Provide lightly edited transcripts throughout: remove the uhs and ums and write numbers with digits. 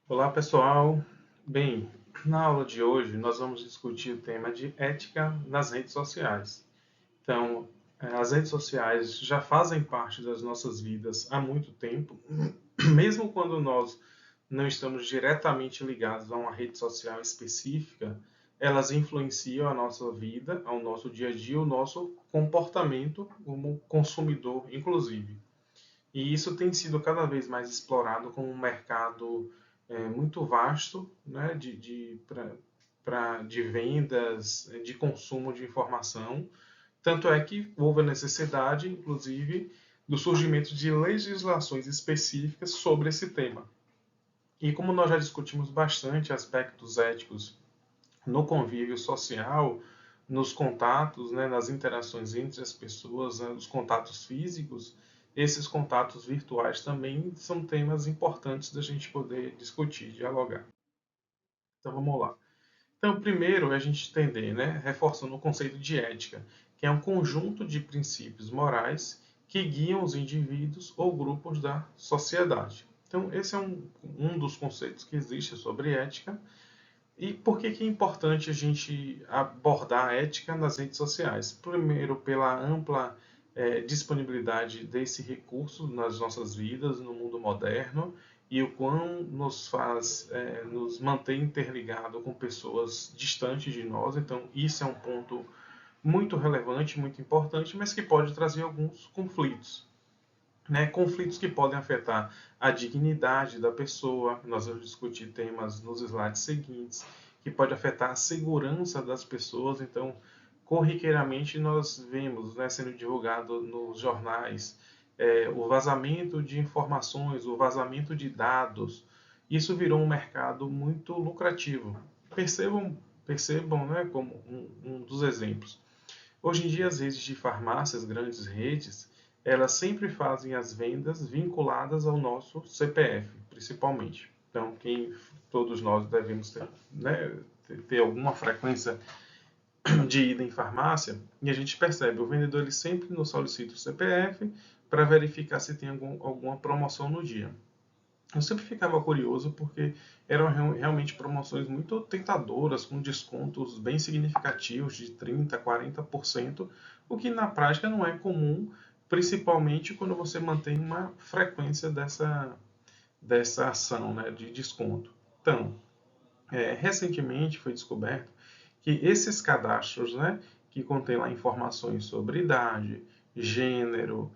Olá, pessoal. Bem, na aula de hoje nós vamos discutir o tema de ética nas redes sociais. Então, as redes sociais já fazem parte das nossas vidas há muito tempo, mesmo quando nós não estamos diretamente ligados a uma rede social específica, elas influenciam a nossa vida, ao nosso dia a dia, o nosso comportamento como consumidor, inclusive. E isso tem sido cada vez mais explorado como um mercado muito vasto, né, de vendas, de consumo de informação. Tanto é que houve a necessidade, inclusive, do surgimento de legislações específicas sobre esse tema. E como nós já discutimos bastante aspectos éticos no convívio social, nos contatos, né, nas interações entre as pessoas, né, os contatos físicos, esses contatos virtuais também são temas importantes da gente poder discutir, dialogar. Então vamos lá. Então, primeiro é a gente entender, né, reforçando o conceito de ética, que é um conjunto de princípios morais que guiam os indivíduos ou grupos da sociedade. Então, esse é um dos conceitos que existe sobre ética. E por que é importante a gente abordar a ética nas redes sociais? Primeiro, pela ampla disponibilidade desse recurso nas nossas vidas, no mundo moderno, e o quão nos faz nos manter interligado com pessoas distantes de nós. Então, isso é um ponto muito relevante, muito importante, mas que pode trazer alguns conflitos, né? Conflitos que podem afetar a dignidade da pessoa. Nós vamos discutir temas nos slides seguintes, que pode afetar a segurança das pessoas. Então, corriqueiramente nós vemos, né, sendo divulgado nos jornais o vazamento de informações, o vazamento de dados. Isso virou um mercado muito lucrativo. Percebam, né, como um dos exemplos. Hoje em dia, as redes de farmácias, grandes redes, elas sempre fazem as vendas vinculadas ao nosso CPF, principalmente. Então, todos nós devemos ter, né, ter alguma frequência de ida em farmácia, e a gente percebe, o vendedor ele sempre nos solicita o CPF para verificar se tem alguma promoção no dia. Eu sempre ficava curioso porque eram realmente promoções muito tentadoras, com descontos bem significativos de 30%, 40%, o que na prática não é comum, principalmente quando você mantém uma frequência dessa ação, né, de desconto. Então, recentemente foi descoberto que esses cadastros, né, que contêm lá informações sobre idade, gênero,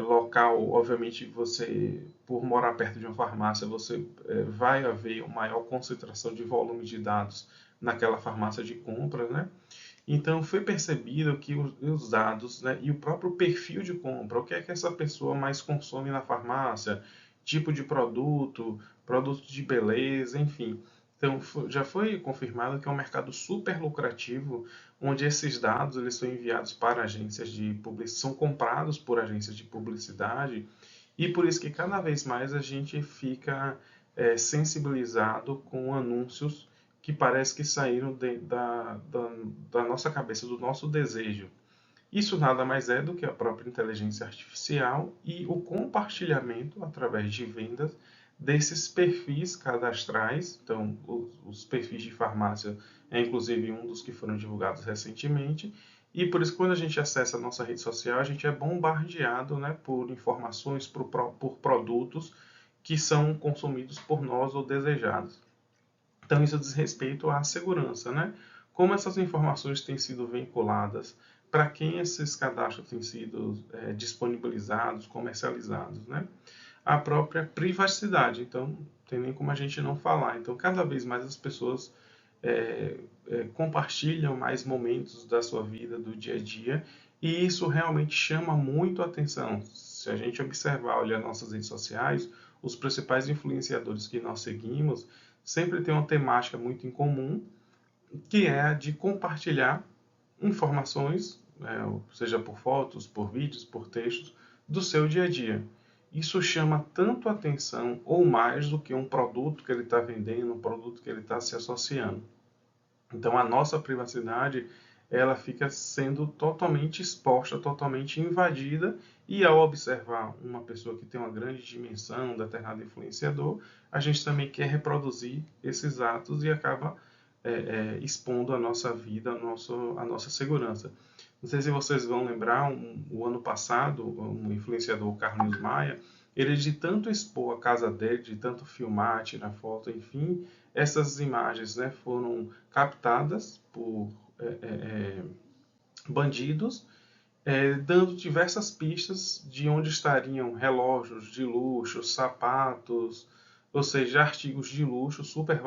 local, obviamente você, por morar perto de uma farmácia, você vai haver uma maior concentração de volume de dados naquela farmácia de compra, né? Então foi percebido que os dados, né, e o próprio perfil de compra, o que é que essa pessoa mais consome na farmácia, tipo de produto, produto de beleza, enfim. Então já foi confirmado que é um mercado super lucrativo, onde esses dados eles são enviados para agências de publicidade, são comprados por agências de publicidade, e por isso que cada vez mais a gente fica sensibilizado com anúncios que parece que saíram da nossa cabeça, do nosso desejo. Isso nada mais é do que a própria inteligência artificial e o compartilhamento através de vendas desses perfis cadastrais. Então, os perfis de farmácia é inclusive um dos que foram divulgados recentemente. E por isso, quando a gente acessa a nossa rede social, a gente é bombardeado, né, por informações, por produtos que são consumidos por nós ou desejados. Então, isso diz respeito à segurança, né? Como essas informações têm sido vinculadas, para quem esses cadastros têm sido disponibilizados, comercializados, né? A própria privacidade. Então, não tem nem como a gente não falar. Então, cada vez mais as pessoas compartilham mais momentos da sua vida, do dia a dia, e isso realmente chama muito a atenção. Se a gente observar, olhar nossas redes sociais, os principais influenciadores que nós seguimos sempre têm uma temática muito em comum, que é a de compartilhar informações, seja por fotos, por vídeos, por textos, do seu dia a dia. Isso chama tanto atenção ou mais do que um produto que ele está vendendo, um produto que ele está se associando. Então a nossa privacidade ela fica sendo totalmente exposta, totalmente invadida E ao observar uma pessoa que tem uma grande dimensão, um determinado influenciador, a gente também quer reproduzir esses atos e acaba expondo a nossa vida, a nossa segurança. Não sei se vocês vão lembrar, o ano passado, um influenciador, o Carlinhos Maia, ele de tanto expor a casa dele, de tanto filmar, tirar foto, enfim, essas imagens, né, foram captadas por bandidos, dando diversas pistas de onde estariam relógios de luxo, sapatos, ou seja, artigos de luxo super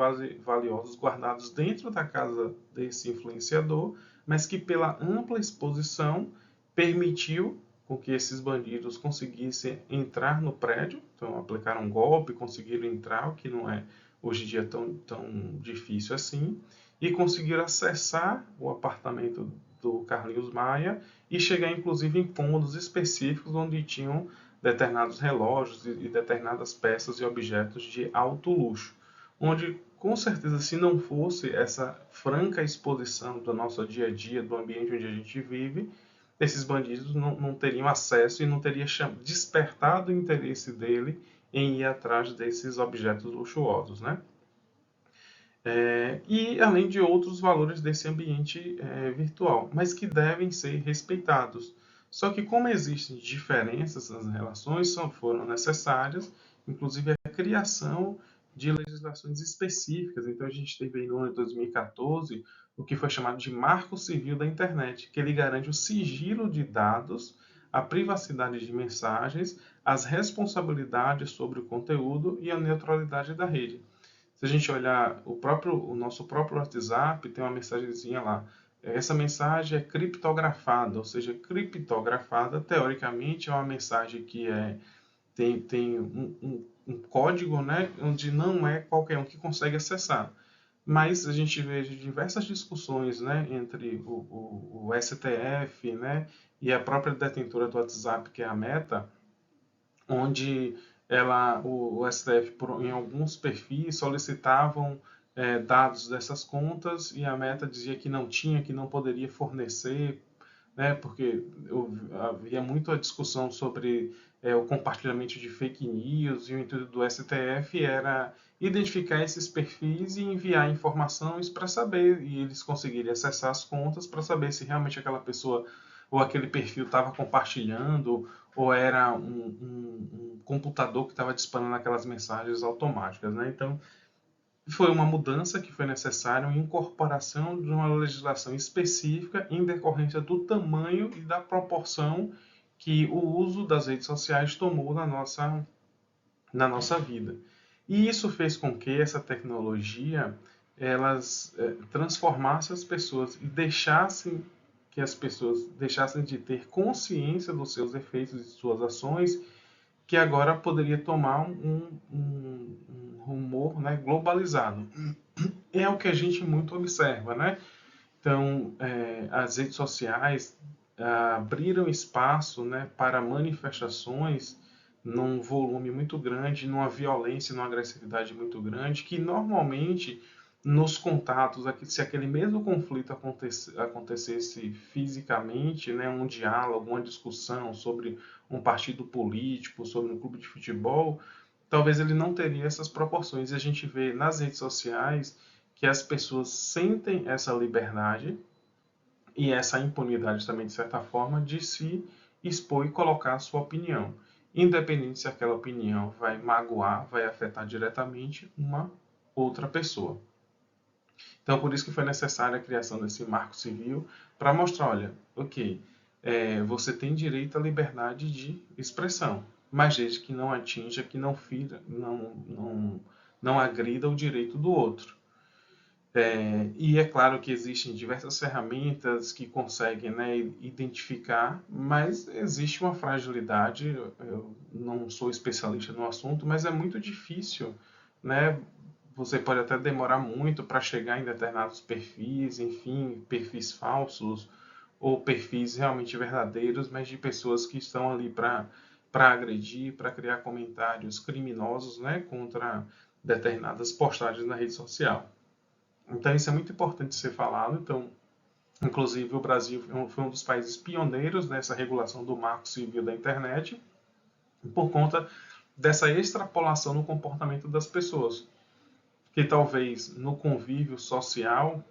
valiosos guardados dentro da casa desse influenciador, mas que pela ampla exposição permitiu com que esses bandidos conseguissem entrar no prédio, então aplicaram um golpe, conseguiram entrar, o que não é hoje em dia tão difícil assim, e conseguiram acessar o apartamento do Carlinhos Maia e chegar inclusive em cômodos específicos onde tinham determinados relógios e determinadas peças e objetos de alto luxo, onde com certeza se não fosse essa franca exposição do nosso dia a dia, do ambiente onde a gente vive, esses bandidos não teriam acesso e não teria despertado o interesse dele em ir atrás desses objetos luxuosos, né? E além de outros valores desse ambiente virtual, mas que devem ser respeitados. Só que como existem diferenças nas relações, foram necessárias, inclusive a criação de legislações específicas. Então a gente teve aí no ano de 2014 o que foi chamado de Marco Civil da Internet, que ele garante o sigilo de dados, a privacidade de mensagens, as responsabilidades sobre o conteúdo e a neutralidade da rede. Se a gente olhar o nosso próprio WhatsApp, tem uma mensagenzinha lá. Essa mensagem é criptografada, ou seja, criptografada, teoricamente, é uma mensagem que tem um código, né, onde não é qualquer um que consegue acessar. Mas a gente vê diversas discussões, né, entre o STF, né, e a própria detentora do WhatsApp, que é a Meta, onde o STF, em alguns perfis, solicitavam dados dessas contas e a Meta dizia que não tinha, que não poderia fornecer, né, porque havia muita discussão sobre o compartilhamento de fake news e o intuito do STF era identificar esses perfis e enviar informações para saber, e eles conseguirem acessar as contas para saber se realmente aquela pessoa ou aquele perfil estava compartilhando ou era um computador que estava disparando aquelas mensagens automáticas, né? Então, foi uma mudança que foi necessária, uma incorporação de uma legislação específica em decorrência do tamanho e da proporção que o uso das redes sociais tomou na nossa vida. E isso fez com que essa tecnologia elas transformasse as pessoas e deixassem que as pessoas deixassem de ter consciência dos seus efeitos e de suas ações, que agora poderia tomar um rumor, né, globalizado. É o que a gente muito observa, né? Então, as redes sociais abriram espaço, né, para manifestações num volume muito grande, numa violência, numa agressividade muito grande, que normalmente nos contatos, se aquele mesmo conflito acontecesse fisicamente, né, um diálogo, uma discussão sobre um partido político, sobre um clube de futebol, talvez ele não teria essas proporções. E a gente vê nas redes sociais que as pessoas sentem essa liberdade e essa impunidade também, de certa forma, de se expor e colocar a sua opinião, independente se aquela opinião vai magoar, vai afetar diretamente uma outra pessoa. Então, por isso que foi necessária a criação desse marco civil, para mostrar, olha, ok, você tem direito à liberdade de expressão, mas desde que não atinja, que não fira, não agrida o direito do outro. E é claro que existem diversas ferramentas que conseguem, né, identificar, mas existe uma fragilidade. Eu não sou especialista no assunto, mas é muito difícil, né? Você pode até demorar muito para chegar em determinados perfis, enfim, perfis falsos ou perfis realmente verdadeiros, mas de pessoas que estão ali para agredir, para criar comentários criminosos, né, contra determinadas postagens na rede social. Então isso é muito importante ser falado. Então Inclusive, o Brasil foi um dos países pioneiros nessa regulação do Marco Civil da internet, por conta dessa extrapolação no comportamento das pessoas, que talvez no convívio social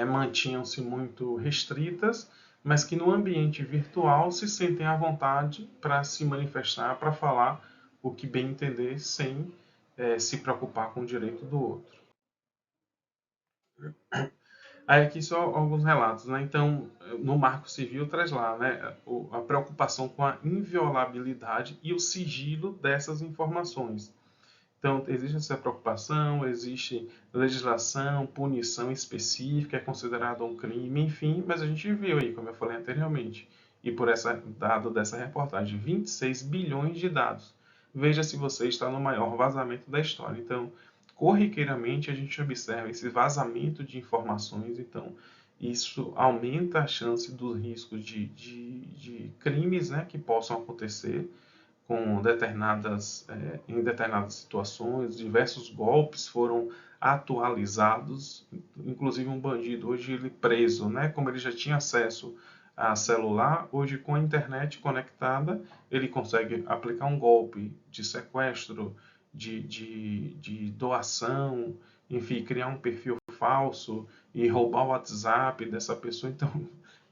mantinham-se muito restritas, mas que no ambiente virtual se sentem à vontade para se manifestar, para falar o que bem entender, sem se preocupar com o direito do outro. Aí aqui só alguns relatos, né? Então, no Marco Civil traz lá, né, a preocupação com a inviolabilidade e o sigilo dessas informações. Então, existe essa preocupação, existe legislação, punição específica, é considerado um crime, enfim, mas a gente viu aí, como eu falei anteriormente, e por essa dado dessa reportagem, 26 bilhões de dados. Veja se você está no maior vazamento da história. Então, corriqueiramente a gente observa esse vazamento de informações, então isso aumenta a chance dos riscos de crimes, né, que possam acontecer com em determinadas situações, diversos golpes foram atualizados, inclusive um bandido hoje ele preso, né? Como ele já tinha acesso a celular, hoje com a internet conectada ele consegue aplicar um golpe de sequestro, de doação, enfim, criar um perfil falso e roubar o WhatsApp dessa pessoa. Então,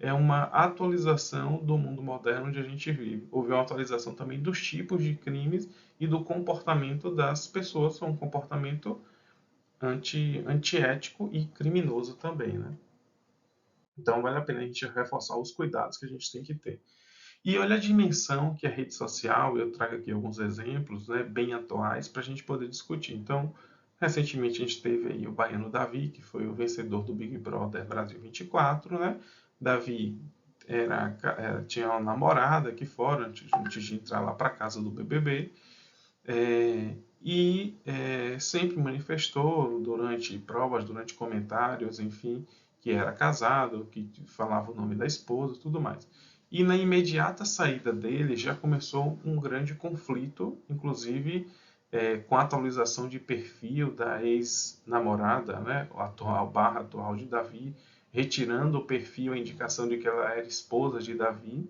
é uma atualização do mundo moderno onde a gente vive. Houve uma atualização também dos tipos de crimes e do comportamento das pessoas, um comportamento antiético e criminoso também, né? Então vale a pena a gente reforçar os cuidados que a gente tem que ter. E olha a dimensão que a rede social, eu trago aqui alguns exemplos, né, bem atuais para a gente poder discutir. Então, recentemente a gente teve aí o baiano Davi, que foi o vencedor do Big Brother Brasil 24, né? Davi tinha uma namorada aqui fora, antes de entrar lá para casa do BBB, sempre manifestou durante provas, durante comentários, enfim, que era casado, que falava o nome da esposa, tudo mais. E na imediata saída dele já começou um grande conflito, inclusive com a atualização de perfil da ex-namorada, né, atual de Davi, retirando o perfil, a indicação de que ela era esposa de Davi.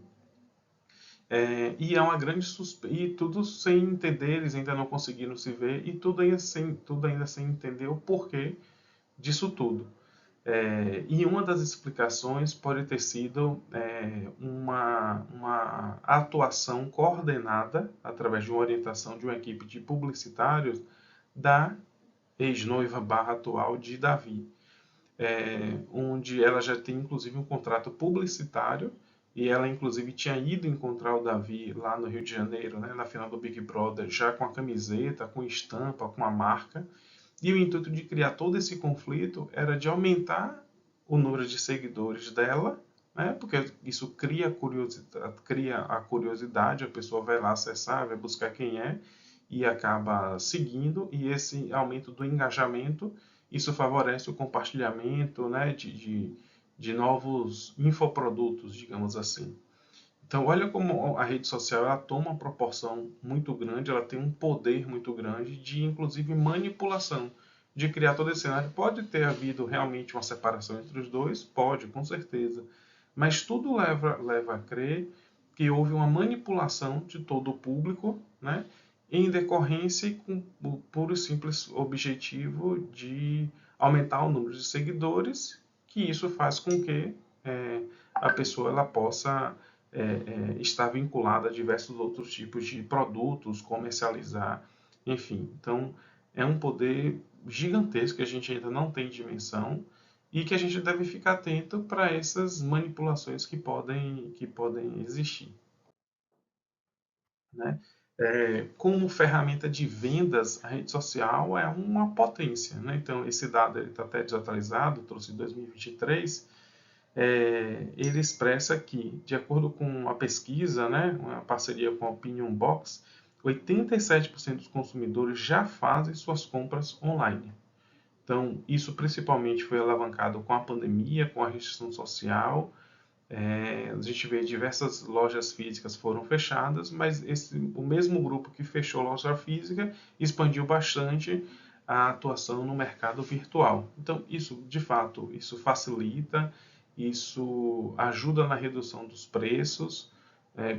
E é uma grande suspeita, e tudo sem entender, eles ainda não conseguiram se ver, e tudo ainda sem entender o porquê disso tudo. E uma das explicações pode ter sido uma atuação coordenada, através de uma orientação de uma equipe de publicitários, da ex-noiva barra atual de Davi, onde ela já tem inclusive um contrato publicitário, e ela inclusive tinha ido encontrar o Davi lá no Rio de Janeiro, né, na final do Big Brother, já com a camiseta, com estampa, com a marca. E o intuito de criar todo esse conflito era de aumentar o número de seguidores dela, né? Porque isso cria a curiosidade, a pessoa vai lá acessar, vai buscar quem é e acaba seguindo, e esse aumento do engajamento, isso favorece o compartilhamento, né, de novos infoprodutos, digamos assim. Então, olha como a rede social ela toma uma proporção muito grande, ela tem um poder muito grande de, inclusive, manipulação, de criar todo esse cenário. Pode ter havido realmente uma separação entre os dois? Pode, com certeza. Mas tudo leva a crer que houve uma manipulação de todo o público, né? Em decorrência com o puro e simples objetivo de aumentar o número de seguidores, que isso faz com que a pessoa ela possa está vinculada a diversos outros tipos de produtos, comercializar, enfim. Então, é um poder gigantesco que a gente ainda não tem dimensão e que a gente deve ficar atento para essas manipulações que podem existir, né? Como ferramenta de vendas, a rede social é uma potência, né? Então, esse dado está até desatualizado, trouxe 2023, ele expressa que, de acordo com uma pesquisa, né, uma parceria com a Opinion Box, 87% dos consumidores já fazem suas compras online. Então, isso principalmente foi alavancado com a pandemia, com a restrição social. A gente vê diversas lojas físicas foram fechadas, mas o mesmo grupo que fechou a loja física expandiu bastante a atuação no mercado virtual. Então, isso, de fato, isso facilita Isso ajuda na redução dos preços,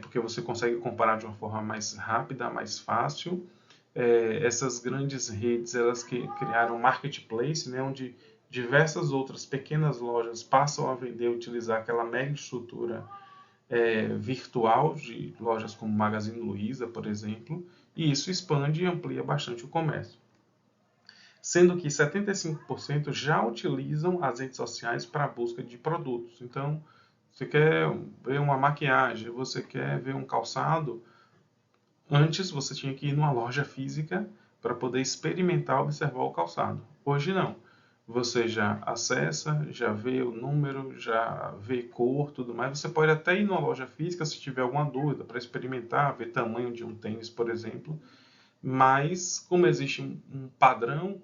porque você consegue comparar de uma forma mais rápida, mais fácil. Essas grandes redes, elas que criaram um marketplace, né, onde diversas outras pequenas lojas passam a vender, utilizar aquela mega estrutura virtual de lojas como Magazine Luiza, por exemplo, e isso expande e amplia bastante o comércio. Sendo que 75% já utilizam as redes sociais para a busca de produtos. Então, você quer ver uma maquiagem, você quer ver um calçado, antes você tinha que ir numa loja física para poder experimentar, observar o calçado. Hoje não. Você já acessa, já vê o número, já vê cor, tudo mais. Você pode até ir numa loja física se tiver alguma dúvida para experimentar, ver tamanho de um tênis, por exemplo. Mas como existe um padrão,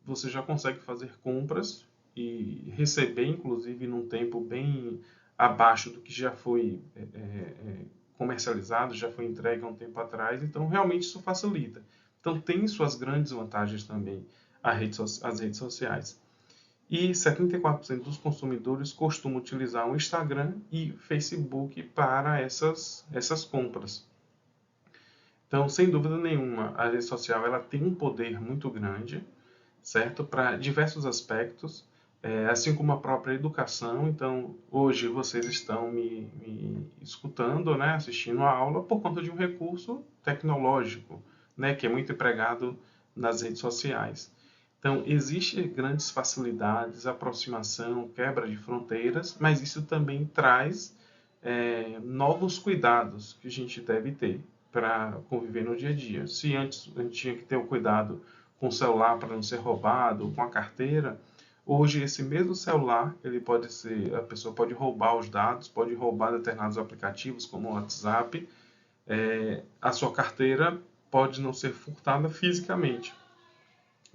você já consegue fazer compras e receber, inclusive, num tempo bem abaixo do que já foi comercializado, já foi entregue há um tempo atrás. Então, realmente isso facilita. Então, tem suas grandes vantagens também as redes sociais. E 74% dos consumidores costumam utilizar o Instagram e Facebook para essas compras. Então, sem dúvida nenhuma, a rede social ela tem um poder muito grande, certo? Para diversos aspectos, assim como a própria educação. Então, hoje vocês estão me escutando, né, assistindo a aula por conta de um recurso tecnológico, né, que é muito empregado nas redes sociais. Então, existem grandes facilidades, aproximação, quebra de fronteiras, mas isso também traz novos cuidados que a gente deve ter para conviver no dia a dia. Se antes a gente tinha que ter o cuidado com o celular para não ser roubado, com a carteira, hoje esse mesmo celular, ele pode ser, a pessoa pode roubar os dados, pode roubar determinados aplicativos como o WhatsApp, a sua carteira pode não ser furtada fisicamente,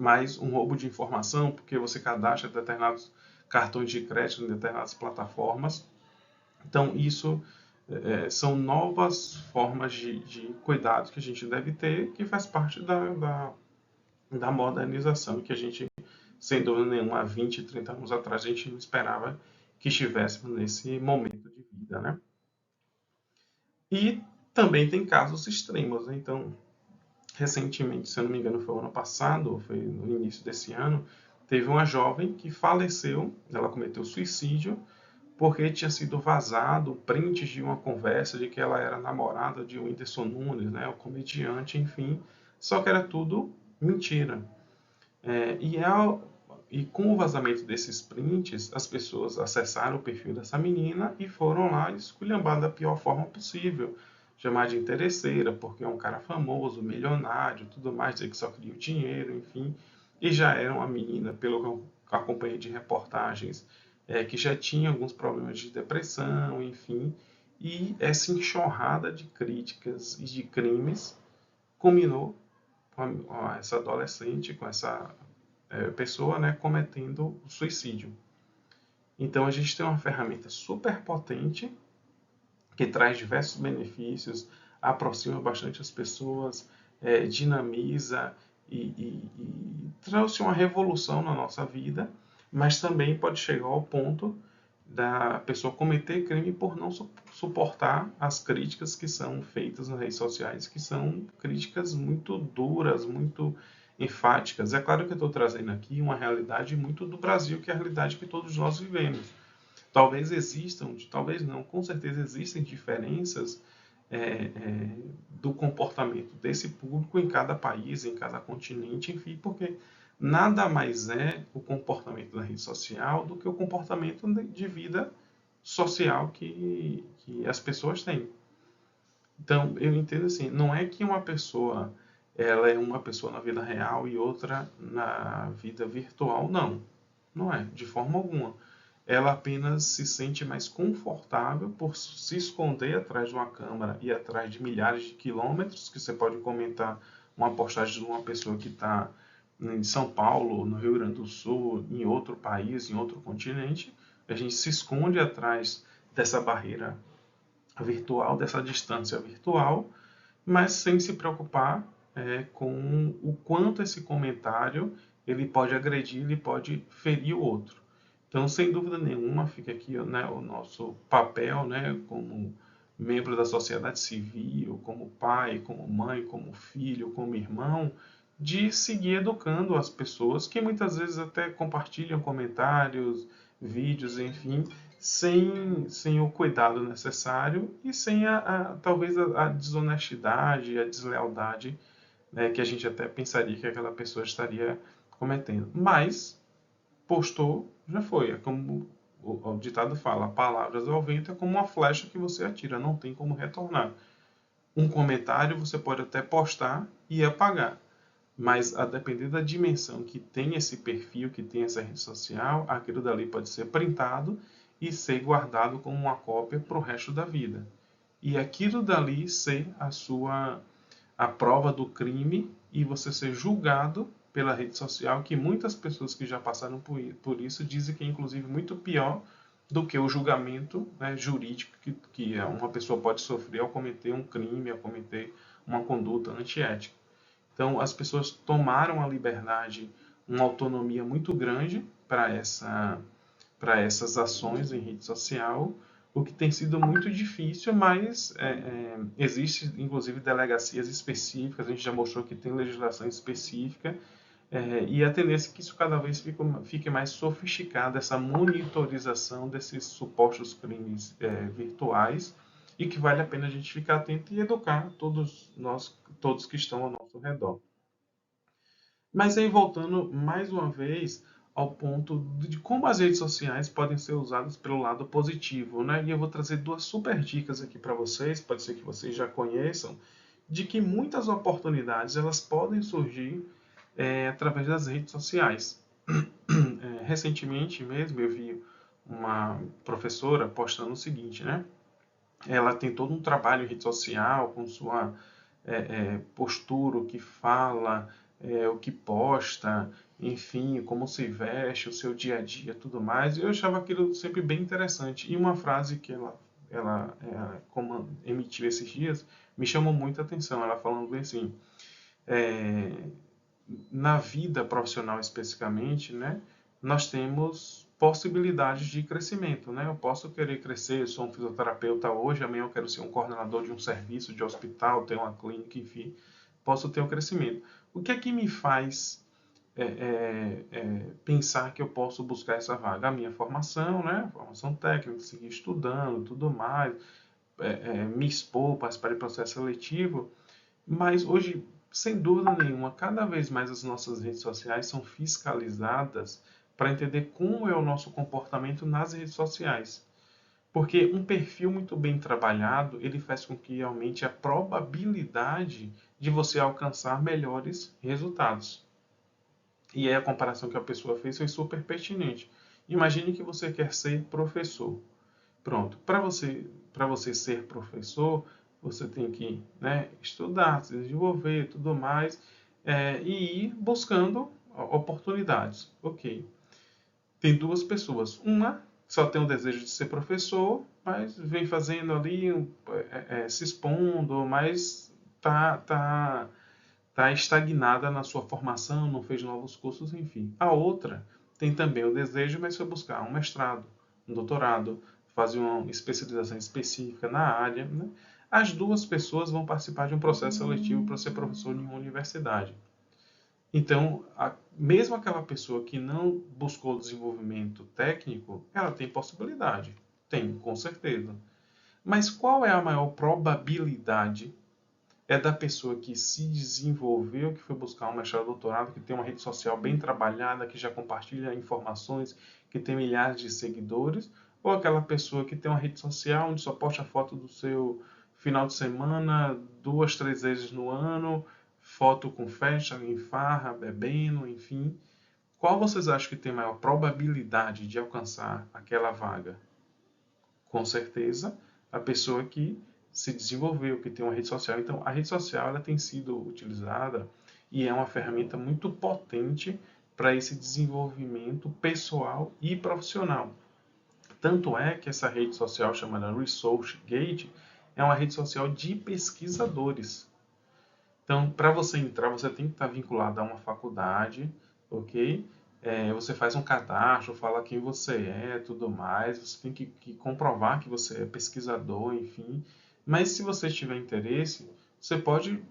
mas um roubo de informação, porque você cadastra determinados cartões de crédito em determinadas plataformas. Então, isso são novas formas de cuidado que a gente deve ter, que faz parte da modernização que a gente, sem dúvida nenhuma, há 20, 30 anos atrás, a gente não esperava que estivéssemos nesse momento de vida, né? E também tem casos extremos, né? Então, recentemente, se eu não me engano, foi o ano passado, ou foi no início desse ano, teve uma jovem que faleceu, ela cometeu suicídio, porque tinha sido vazado prints de uma conversa de que ela era namorada de Whindersson Nunes, né, o comediante, enfim, só que era tudo mentira. É, e com o vazamento desses prints, as pessoas acessaram o perfil dessa menina e foram lá esculhambar da pior forma possível. Chamar de interesseira, porque é um cara famoso, milionário, tudo mais, dizer que só queria o dinheiro, enfim. E já era uma menina, pelo que eu acompanhei de reportagens, que já tinha alguns problemas de depressão, enfim. E essa enxurrada de críticas e de crimes culminou com essa adolescente, com essa pessoa, né, cometendo suicídio. Então a gente tem uma ferramenta super potente que traz diversos benefícios, aproxima bastante as pessoas, dinamiza e trouxe uma revolução na nossa vida, mas também pode chegar ao ponto da pessoa cometer crime por não suportar as críticas que são feitas nas redes sociais, que são críticas muito duras, muito enfáticas. É claro que eu estou trazendo aqui uma realidade muito do Brasil, que é a realidade que todos nós vivemos. Talvez existam, talvez não, com certeza existem diferenças do comportamento desse público em cada país, em cada continente, enfim, porque nada mais é o comportamento da rede social do que o comportamento de vida social que as pessoas têm. Então, eu entendo assim, não é que uma pessoa ela é uma pessoa na vida real e outra na vida virtual, não. Não é, de forma alguma. Ela apenas se sente mais confortável por se esconder atrás de uma câmera e atrás de milhares de quilômetros, que você pode comentar uma postagem de uma pessoa que está em São Paulo, no Rio Grande do Sul, em outro país, em outro continente. A gente se esconde atrás dessa barreira virtual, dessa distância virtual, mas sem se preocupar com o quanto esse comentário ele pode agredir, ele pode ferir o outro. Então, sem dúvida nenhuma, fica aqui, né, o nosso papel, né, como membro da sociedade civil, como pai, como mãe, como filho, como irmão, de seguir educando as pessoas que muitas vezes até compartilham comentários, vídeos, enfim, sem o cuidado necessário e sem talvez a desonestidade, a deslealdade, né, que a gente até pensaria que aquela pessoa estaria cometendo. Mas postou, já foi. É como o ditado fala: palavras ao vento é como uma flecha que você atira, não tem como retornar. Um comentário você pode até postar e apagar, mas a depender da dimensão que tem esse perfil, que tem essa rede social, aquilo dali pode ser printado e ser guardado como uma cópia para o resto da vida. E aquilo dali ser a prova do crime e você ser julgado pela rede social, que muitas pessoas que já passaram por isso dizem que é inclusive muito pior do que o julgamento, né, jurídico que uma pessoa pode sofrer ao cometer um crime, ao cometer uma conduta antiética. Então, as pessoas tomaram a liberdade, uma autonomia muito grande para essas ações em rede social, o que tem sido muito difícil, mas existe inclusive delegacias específicas, a gente já mostrou que tem legislação específica, e a tendência é que isso cada vez fique mais sofisticado, essa monitorização desses supostos crimes virtuais, e que vale a pena a gente ficar atento e educar todos nós, todos que estão ao nosso redor. Mas aí voltando mais uma vez ao ponto de como as redes sociais podem ser usadas pelo lado positivo, né? E eu vou trazer duas super dicas aqui para vocês, pode ser que vocês já conheçam, de que muitas oportunidades elas podem surgir através das redes sociais. Recentemente mesmo eu vi uma professora postando o seguinte, né? Ela tem todo um trabalho em rede social com sua postura, o que fala, o que posta, enfim, como se veste, o seu dia a dia, tudo mais. E eu achava aquilo sempre bem interessante. E uma frase que ela emitiu esses dias me chamou muita atenção. Ela falando bem assim, é, na vida profissional especificamente, né, nós temos possibilidades de crescimento, né? Eu posso querer crescer, eu sou um fisioterapeuta hoje, amanhã eu quero ser um coordenador de um serviço de hospital, ter uma clínica, enfim, posso ter um crescimento. O que é que me faz pensar que eu posso buscar essa vaga? A minha formação, né? Formação técnica, seguir estudando, tudo mais, me expor, participar de processo seletivo, mas hoje, sem dúvida nenhuma, cada vez mais as nossas redes sociais são fiscalizadas para entender como é o nosso comportamento nas redes sociais. Porque um perfil muito bem trabalhado, ele faz com que aumente a probabilidade de você alcançar melhores resultados. E aí a comparação que a pessoa fez foi super pertinente. Imagine que você quer ser professor. Pronto, para você ser professor, você tem que, né, estudar, se desenvolver, tudo mais, e ir buscando oportunidades. Ok. Tem duas pessoas. Uma só tem o desejo de ser professor, mas vem fazendo ali, se expondo, mas tá estagnada na sua formação, não fez novos cursos, enfim. A outra tem também o desejo, mas foi buscar um mestrado, um doutorado, fazer uma especialização específica na área. Né? As duas pessoas vão participar de um processo seletivo para ser professor em uma universidade. Então, mesmo aquela pessoa que não buscou desenvolvimento técnico, ela tem possibilidade. Tem, com certeza. Mas qual é a maior probabilidade é da pessoa que se desenvolveu, que foi buscar um mestrado, doutorado, que tem uma rede social bem trabalhada, que já compartilha informações, que tem milhares de seguidores, ou aquela pessoa que tem uma rede social onde só posta foto do seu final de semana, duas, três vezes no ano, foto com festa, em farra, bebendo, enfim. Qual vocês acham que tem maior probabilidade de alcançar aquela vaga? Com certeza, a pessoa que se desenvolveu, que tem uma rede social. Então, a rede social ela tem sido utilizada e é uma ferramenta muito potente para esse desenvolvimento pessoal e profissional. Tanto é que essa rede social chamada ResearchGate é uma rede social de pesquisadores. Então, para você entrar, você tem que estar vinculado a uma faculdade, ok? você faz um cadastro, fala quem você é, tudo mais, você tem que comprovar que você é pesquisador, enfim. Mas se você tiver interesse, você pode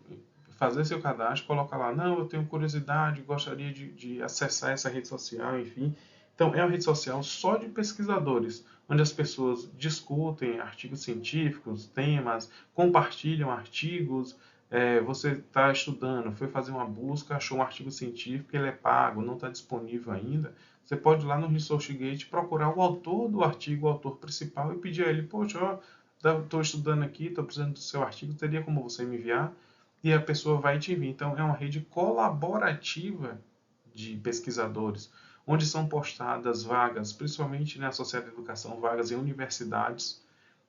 fazer seu cadastro, colocar lá, não, eu tenho curiosidade, gostaria de acessar essa rede social, enfim. Então, é uma rede social só de pesquisadores, onde as pessoas discutem artigos científicos, temas, compartilham artigos. Você está estudando, foi fazer uma busca, achou um artigo científico, ele é pago, não está disponível ainda. Você pode ir lá no ResearchGate procurar o autor do artigo, o autor principal, e pedir a ele, poxa, ó, estou estudando aqui, estou precisando do seu artigo, teria como você me enviar? E a pessoa vai te enviar. Então, é uma rede colaborativa de pesquisadores, onde são postadas vagas, principalmente na Sociedade de Educação, vagas em universidades.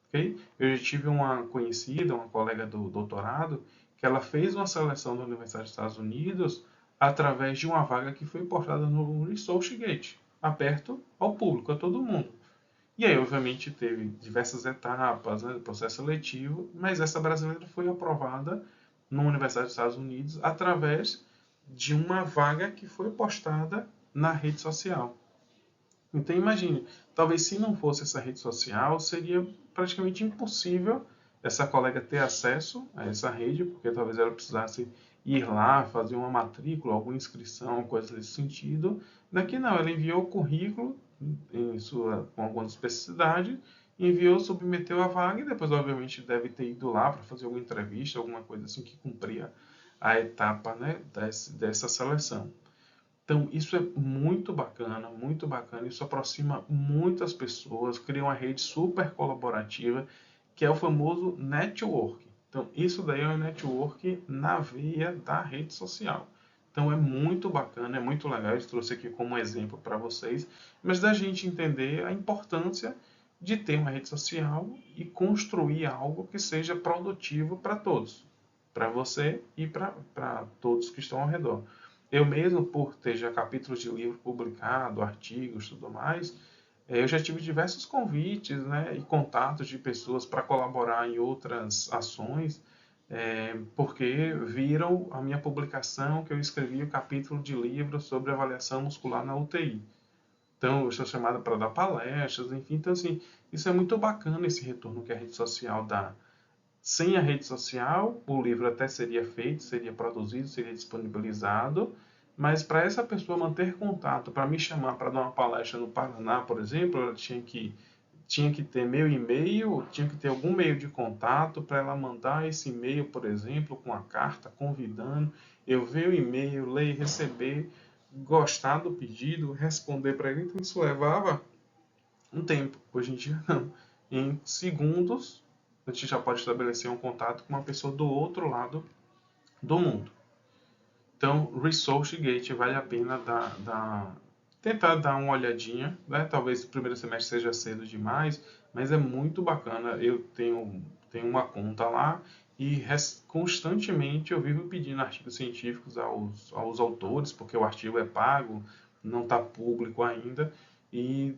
Okay? Eu já tive uma conhecida, uma colega do doutorado, que ela fez uma seleção da Universidade dos Estados Unidos através de uma vaga que foi postada no ResearchGate, aberto ao público, a todo mundo. E aí, obviamente, teve diversas etapas, né, do processo seletivo, mas essa brasileira foi aprovada na Universidade dos Estados Unidos através de uma vaga que foi postada na rede social. Então imagine, talvez se não fosse essa rede social, seria praticamente impossível essa colega ter acesso a essa rede, porque talvez ela precisasse ir lá, fazer uma matrícula, alguma inscrição, coisa nesse sentido. Daqui não, ela enviou o currículo com algumas especificidades, enviou, submeteu a vaga e depois, obviamente, deve ter ido lá para fazer alguma entrevista, alguma coisa assim que cumpria a etapa, né, dessa seleção. Então, isso é muito bacana, isso aproxima muitas pessoas, cria uma rede super colaborativa, que é o famoso network. Então, isso daí é um network na veia da rede social. Então, é muito bacana, é muito legal, eu trouxe aqui como exemplo para vocês, mas da gente entender a importância de ter uma rede social e construir algo que seja produtivo para todos, para você e para todos que estão ao redor. Eu mesmo, por ter já capítulos de livro publicado, artigos e tudo mais, eu já tive diversos convites, né, e contatos de pessoas para colaborar em outras ações, porque viram a minha publicação que eu escrevi o capítulo de livro sobre avaliação muscular na UTI. Então, eu sou chamado para dar palestras, enfim. Então, assim, isso é muito bacana, esse retorno que a rede social dá. Sem a rede social, o livro até seria feito, seria produzido, seria disponibilizado, mas para essa pessoa manter contato, para me chamar para dar uma palestra no Paraná, por exemplo, ela tinha que ter meu e-mail, tinha que ter algum meio de contato para ela mandar esse e-mail, por exemplo, com a carta convidando, eu ver o e-mail, ler, receber, gostar do pedido, responder para ele. Então isso levava um tempo. Hoje em dia não. Em segundos a gente já pode estabelecer um contato com uma pessoa do outro lado do mundo. Então, ResearchGate vale a pena tentar dar uma olhadinha, né? Talvez o primeiro semestre seja cedo demais, mas é muito bacana. Eu tenho uma conta lá e constantemente eu vivo pedindo artigos científicos aos autores, porque o artigo é pago, não está público ainda, e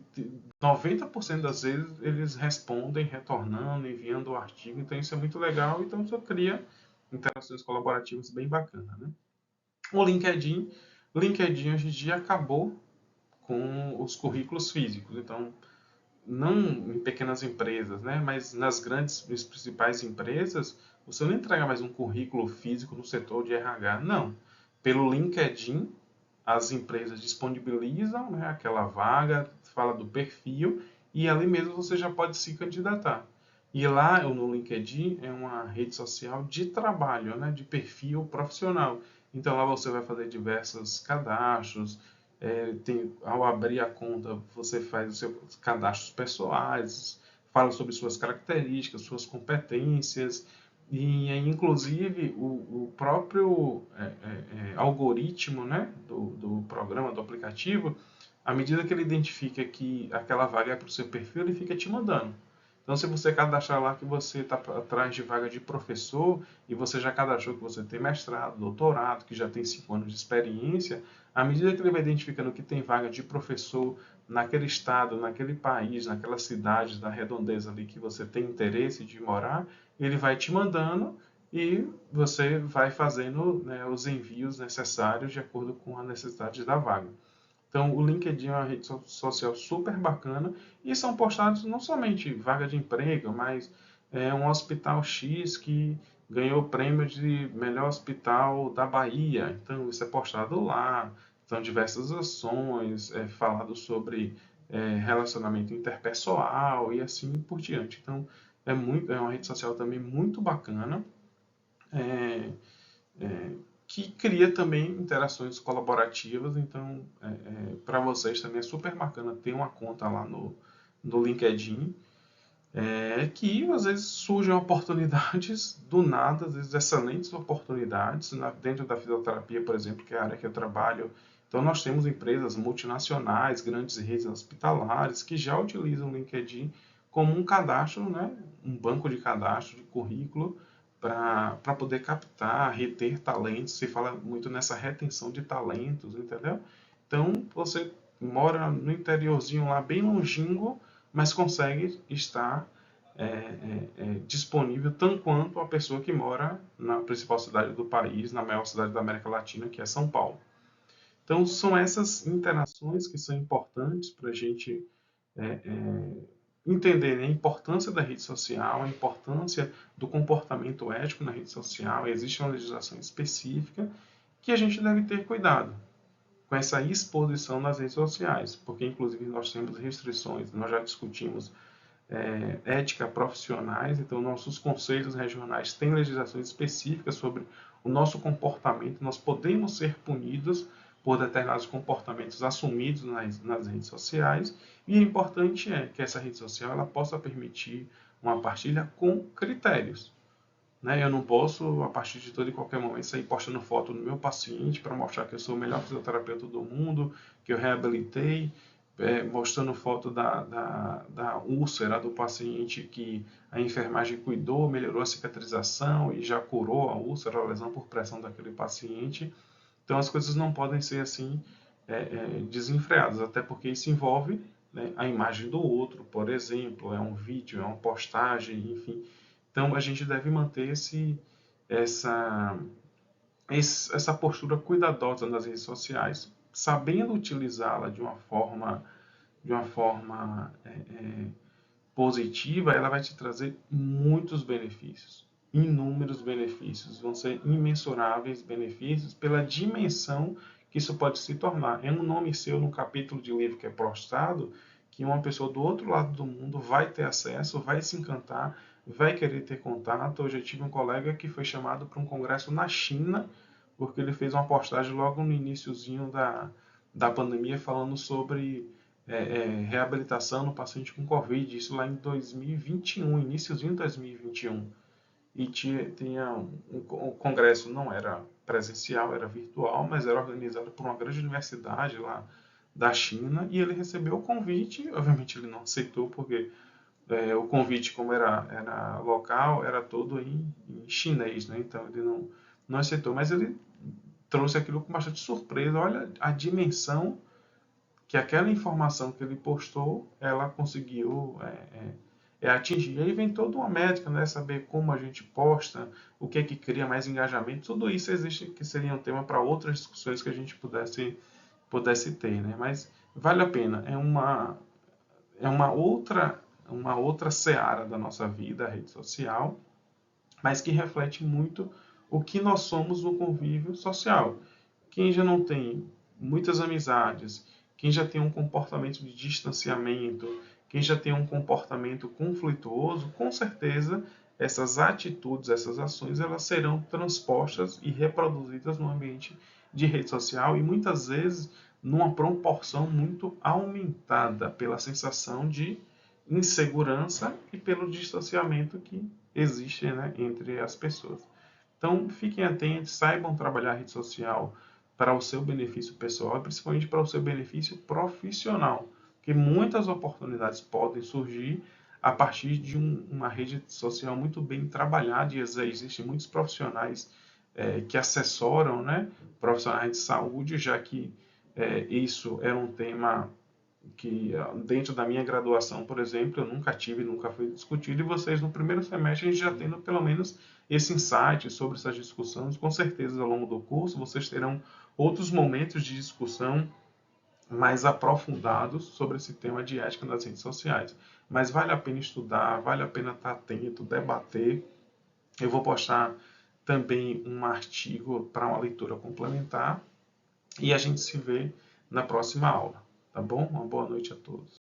90% das vezes eles respondem, retornando, enviando o artigo, então isso é muito legal, então isso cria interações colaborativas bem bacanas, né? O LinkedIn hoje em dia acabou com os currículos físicos. Então, não em pequenas empresas, né, mas nas principais empresas, você não entrega mais um currículo físico no setor de RH, não. Pelo LinkedIn, as empresas disponibilizam, né, aquela vaga, fala do perfil e ali mesmo você já pode se candidatar. E lá no LinkedIn é uma rede social de trabalho, né, de perfil profissional. Então lá você vai fazer diversos cadastros. Ao abrir a conta, você faz os seus cadastros pessoais, fala sobre suas características, suas competências, e inclusive o próprio algoritmo, né, do programa, do aplicativo, à medida que ele identifica que aquela vaga é para o seu perfil, ele fica te mandando. Então, se você cadastrar lá que você está atrás de vaga de professor e você já cadastrou que você tem mestrado, doutorado, que já tem 5 anos de experiência, à medida que ele vai identificando que tem vaga de professor naquele estado, naquele país, naquela cidade da redondeza ali que você tem interesse de morar, ele vai te mandando e você vai fazendo, né, os envios necessários de acordo com a necessidade da vaga. Então, o LinkedIn é uma rede social super bacana e são postados não somente vaga de emprego, mas um hospital X que ganhou o prêmio de melhor hospital da Bahia. Então, isso é postado lá. São diversas ações, falado sobre relacionamento interpessoal e assim por diante. Então, é uma rede social também muito bacana. É, que cria também interações colaborativas. Então, para vocês também é super bacana ter uma conta lá no LinkedIn, que às vezes surgem oportunidades do nada, às vezes excelentes oportunidades. Dentro da fisioterapia, por exemplo, que é a área que eu trabalho, então nós temos empresas multinacionais, grandes redes hospitalares, que já utilizam o LinkedIn como um cadastro, né, um banco de cadastro de currículo, para poder captar, reter talentos. Se fala muito nessa retenção de talentos, entendeu? Então, você mora no interiorzinho lá, bem longínquo, mas consegue estar disponível tanto quanto a pessoa que mora na principal cidade do país, na maior cidade da América Latina, que é São Paulo. Então, são essas interações que são importantes para a gente é, é, entender, né, a importância da rede social, a importância do comportamento ético na rede social. Existe uma legislação específica que a gente deve ter cuidado com essa exposição nas redes sociais, porque inclusive nós temos restrições, nós já discutimos ética profissionais, então nossos conselhos regionais têm legislações específicas sobre o nosso comportamento, nós podemos ser punidos por determinados comportamentos assumidos nas redes sociais, e o importante é que essa rede social ela possa permitir uma partilha com critérios. Né? Eu não posso, a partir de todo e qualquer momento, sair postando foto do meu paciente para mostrar que eu sou o melhor fisioterapeuta do mundo, que eu reabilitei, mostrando foto da úlcera do paciente que a enfermagem cuidou, melhorou a cicatrização e já curou a úlcera, a lesão por pressão daquele paciente. Então as coisas não podem ser assim desenfreadas, até porque isso envolve, né, a imagem do outro, por exemplo, é um vídeo, é uma postagem, enfim. Então a gente deve manter essa, essa postura cuidadosa nas redes sociais, sabendo utilizá-la de uma forma positiva. Ela vai te trazer muitos benefícios, inúmeros benefícios, vão ser imensuráveis benefícios pela dimensão que isso pode se tornar. É um nome seu no capítulo de livro que é postado, que uma pessoa do outro lado do mundo vai ter acesso, vai se encantar, vai querer ter contato. Hoje eu tive um colega que foi chamado para um congresso na China, porque ele fez uma postagem logo no iniciozinho da pandemia falando sobre reabilitação no paciente com Covid, isso lá em 2021, iníciozinho de 2021. E tinha o congresso não era presencial, era virtual, mas era organizado por uma grande universidade lá da China, e ele recebeu o convite. Obviamente ele não aceitou, porque o convite, como era local, era todo em chinês, né? Então ele não aceitou, mas ele trouxe aquilo com bastante surpresa. Olha a dimensão que aquela informação que ele postou, ela conseguiu atingir. E aí vem toda uma métrica, né? Saber como a gente posta, o que é que cria mais engajamento. Tudo isso existe, que seria um tema para outras discussões que a gente pudesse ter, né? Mas vale a pena. É uma outra seara da nossa vida, a rede social, mas que reflete muito o que nós somos no convívio social. Quem já não tem muitas amizades, quem já tem um comportamento de distanciamento, quem já tem um comportamento conflituoso, com certeza essas atitudes, essas ações, elas serão transpostas e reproduzidas no ambiente de rede social, e muitas vezes numa proporção muito aumentada pela sensação de insegurança e pelo distanciamento que existe, né, entre as pessoas. Então, fiquem atentos, saibam trabalhar a rede social para o seu benefício pessoal e principalmente para o seu benefício profissional, porque muitas oportunidades podem surgir a partir de uma rede social muito bem trabalhada, e existem muitos profissionais que assessoram, né, profissionais de saúde, já que isso era um tema que dentro da minha graduação, por exemplo, eu nunca tive, nunca foi discutido, e vocês no primeiro semestre a gente já tendo pelo menos esse insight sobre essas discussões. Com certeza ao longo do curso vocês terão outros momentos de discussão mais aprofundados sobre esse tema de ética nas redes sociais. Mas vale a pena estudar, vale a pena estar atento, debater. Eu vou postar também um artigo para uma leitura complementar e a gente se vê na próxima aula, tá bom? Uma boa noite a todos.